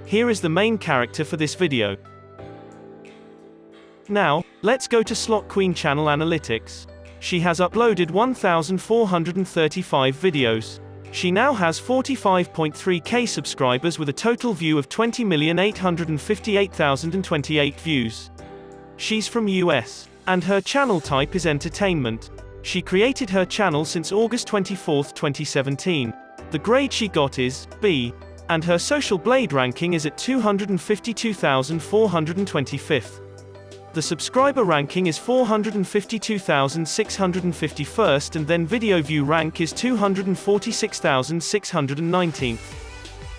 Here is the main character for this video. Now, let's go to 괶ᴜ channel analytics. She has uploaded 1,435 videos. She now has 45.3k subscribers with a total view of 20,858,028 views. She's from US. And her channel type is entertainment. She created her channel since August 24, 2017. The grade she got is B. And her social blade ranking is at 252,425th. The subscriber ranking is 452,651st, and then video view rank is 246,619th.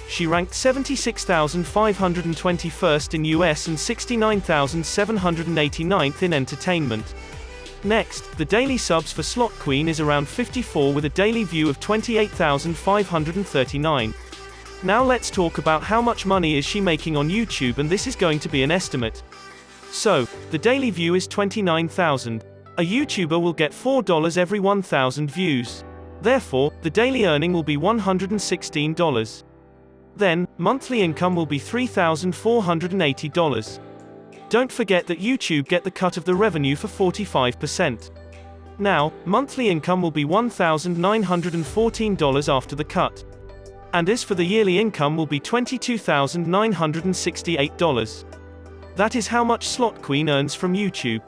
She ranked 76,521st in US and 69,789th in entertainment. Next, the daily subs for 괶ᴜ is around 54 with a daily view of 28,539. Now let's talk about how much money is she making on YouTube, and this is going to be an estimate. So, the daily view is 29,000. A YouTuber will get $4 every 1,000 views. Therefore, the daily earning will be $116. Then, monthly income will be $3,480. Don't forget that YouTube get the cut of the revenue for 45%. Now, monthly income will be $1,914 after the cut. And as for the yearly income will be $22,968. That is how much 괶ᴜ earns from YouTube.